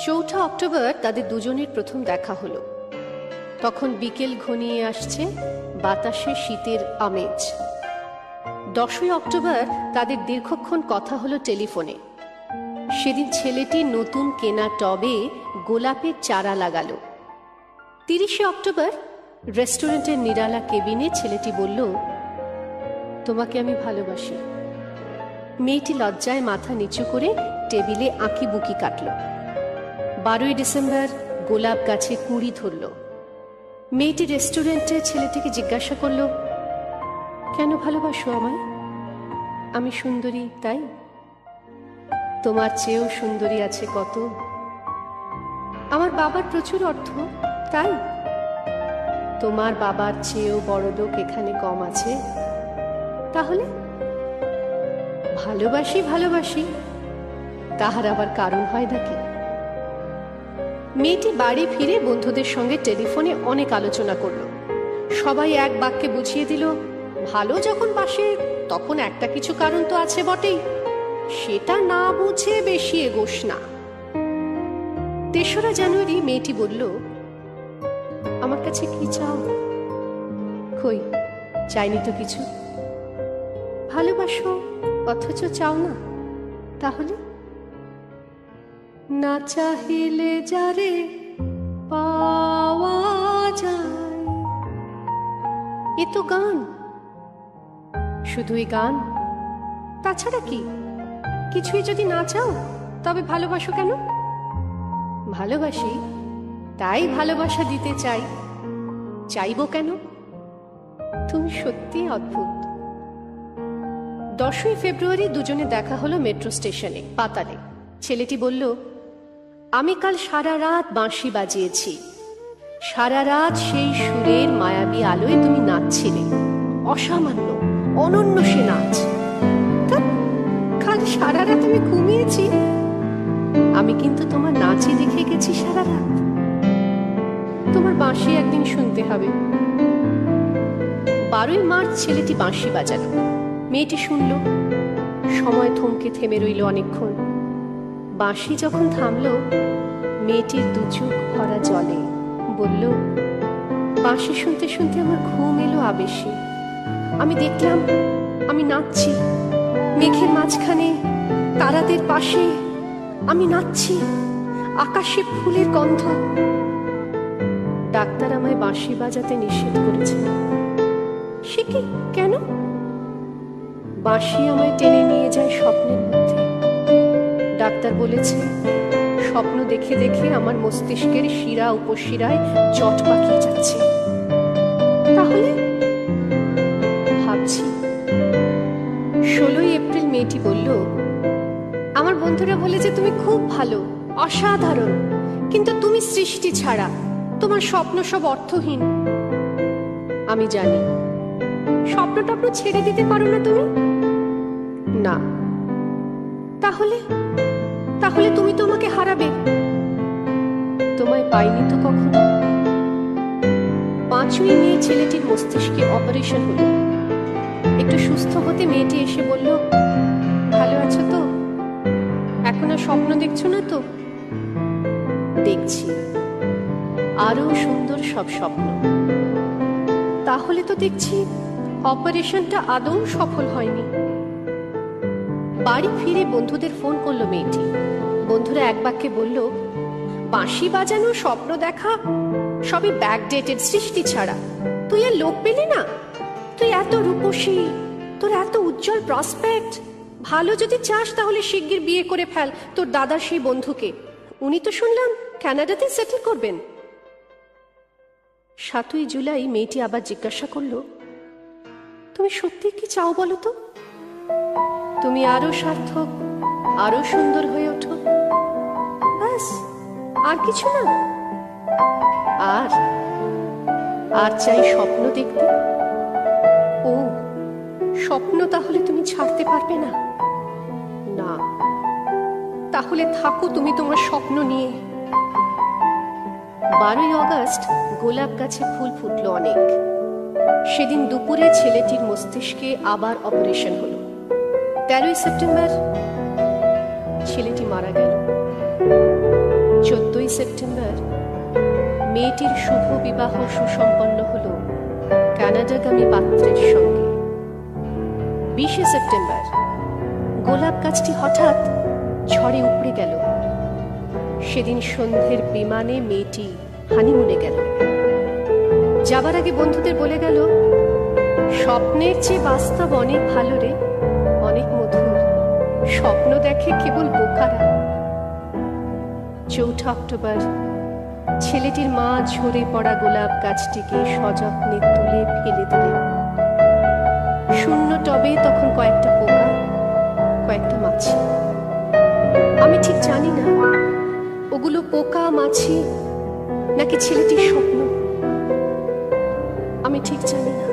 চৌঠা অক্টোবর তাদের দুজনের প্রথম দেখা হলো। তখন বিকেল ঘনিয়ে আসছে, বাতাসে শীতের আমেজ। 10ই অক্টোবর তাদের দীর্ঘক্ষণ কথা হলো টেলিফোনে। সেদিন ছেলেটি নতুন কেনা টবে গোলাপের চারা লাগালো। 30শে অক্টোবর রেস্টুরেন্টের নিরালা কেবিনে ছেলেটি বলল, তোমাকে আমি ভালোবাসি। মেয়েটি লজ্জায় মাথা নিচু করে টেবিলে আঁকি বুকি কাটল। 12ই ডিসেম্বর গোলাপ গাছে কুঁড়ি ধরল। মেয়েটি রেস্টুরেন্টে ছেলেটিকে জিজ্ঞাসা করল, কেন ভালোবাসো আমায়? আমি সুন্দরী তাই? তোমার চেয়েও সুন্দরী আছে কত। আমার বাবার প্রচুর অর্থ তাই? তোমার বাবার চেয়েও বড়লোক এখানে কম আছে। তাহলে ভালোবাসি ভালোবাসি, তাহার আবার কারণ হয় নাকি? মেয়েটি বাড়ি ফিরে বন্ধুদের সঙ্গে টেলিফোনে অনেক আলোচনা করল। সবাই এক বাক্যে বুঝিয়ে দিল, ভালো যখন বাসে তখন একটা কিছু কারণ তো আছে বটেই, সেটা না বুঝে বেশি এগোস না। 3রা জানুয়ারি মেয়েটি বলল, আমার কাছে কি চাও? কই, চাইনি তো কিছু। ভালোবাসো অথচ চাও না, তাহলে? না চাহিলে যারে পাওয়া যায়। এ তো গান, শুধুই গান, তাছাড়া কি? কিছুই যদি না চাও তবে ভালোবাসো কেন? ভালোবাসি তাই ভালোবাসা দিতে চাই। চাইবো কেন? তুমি সত্যি অদ্ভুত। 10ই ফেব্রুয়ারি দুজনে দেখা হলো মেট্রো স্টেশনে পাতালে। ছেলেটি বলল, আমি কাল সারা রাত বাঁশি বাজিয়েছি। সারা রাত সেই সুরের মায়াবী আলোয় তুমি নাচছিলে। অসামান্য অনন্য সে নাচ। কাল সারা রাত আমি ঘুমিয়েছি, আমি কিন্তু তোমার নাচে দেখে গেছি সারা রাত। তোমার বাঁশি একদিন শুনতে হবে। 12ই মার্চ ছেলেটি বাঁশি বাজালো। মেয়েটি শুনল। সময় থমকে থেমে রইল অনেকক্ষণ। বাঁশি যখন থামল, মেয়েটির দু চোখ ভরা জলে। বলল, বাঁশি শুনতে শুনতে আমার ঘুম এলো আবেশে। আমি দেখলাম আমি নাচছি মেঘের মাঝখানে, তারাদের পাশে। আমি নাচছি, আকাশে ফুলের গন্ধ। ডাক্তার আমায় বাঁশি বাজাতে নিষেধ করেছে। সে কি, কেন? বাঁশি আমায় টেনে নিয়ে যায় স্বপ্নের মধ্যে। ডাক্তার বলেছে, স্বপ্ন দেখে দেখে আমার মস্তিষ্কের শিরা উপশিরায় জট পাকিয়ে যাচ্ছে। তাহলে ভাবছি। 16ই এপ্রিল মেয়েটি বলল, আমার বন্ধুরা বলেছে তুমি খুব ভালো, অসাধারণ, কিন্তু তুমি সৃষ্টি ছাড়া, তোমার স্বপ্ন সব অর্থহীন। আমি জানি। স্বপ্ন টপ্ন ছেড়ে দিতে পারো না তুমি? না। তাহলে তাহলে তুমি তোমাকে হারাবে। তোমায় পাইনি তো কখনো। 5ই মে ছেলেটির মস্তিষ্কে অপারেশন হলো। একটু সুস্থ হতে মেয়েটি এসে বলল, ভালো আছো তো? এখন আর স্বপ্ন দেখছো না তো? দেখছি, আরো সুন্দর সব স্বপ্ন। তাহলে তো দেখছি অপারেশনটা আদৌ সফল হয়নি। বাড়ি ফিরে বন্ধুদের ফোন করলো মেয়েটি। বন্ধুরা এক বাক্যে বলল, বাঁশি বাজানো, স্বপ্ন দেখা সবই ব্যাকডেটেড, সৃষ্টি ছাড়া। তুই আর লোক পেলি না? তুই এত রূপসী, তোর এত উজ্জ্বল প্রসপেক্ট। ভালো যদি চাস তাহলে শিগগির বিয়ে করে ফেল তোর দাদার সেই বন্ধুকে। উনি তো শুনলাম কানাডাতে সেটেল করবেন। 7ই জুলাই মেয়েটি আবার জিজ্ঞাসা করলো, তুমি সত্যি কি চাও বলো তো? তুমি আরো সার্থক, আরো সুন্দর হয়ে ওঠো, ব্যাস, আর কিছু না? আর আর চাই স্বপ্ন দেখতে। ও, স্বপ্ন তাহলে তুমি ছাড়তে পারবে না? না। তাহলে থাকো তুমি তোমার স্বপ্ন নিয়ে। 12ই অগস্ট গোলাপ গাছে ফুল ফুটলো অনেক। সেদিন দুপুরে ছেলেটির মস্তিষ্কে আবার অপারেশন হলো। 13ই সেপ্টেম্বর ছেলেটি মারা গেল। 14ই সেপ্টেম্বর মেয়েটির শুভ বিবাহ সুসম্পন্ন হল কানাডাগামী পাত্রের সঙ্গে। 20শে সেপ্টেম্বর গোলাপ গাছটি হঠাৎ ঝড়ে উপড়ে গেল। সেদিন সন্ধ্যের বিমানে মেয়েটি হানিমুনে গেল। যাবার আগে বন্ধুদের বলে গেল, স্বপ্নের চেয়ে বাস্তব অনেক ভালো রে, অনেক মধুর। স্বপ্ন দেখে কেবল বোকারা। 4 অক্টোবর ছেলেটির মা ঝরে পড়া গোলাপ গাছটিকে সযত্নে তুলে ফেলে দিলেন। শূন্য টবে তখন কয়েকটা পোকা, কয়েকটা মাছি। আমি ঠিক জানি না ওগুলো পোকা, মাছি নাকি ছেলেটির স্বপ্ন। আমি ঠিক জানি না।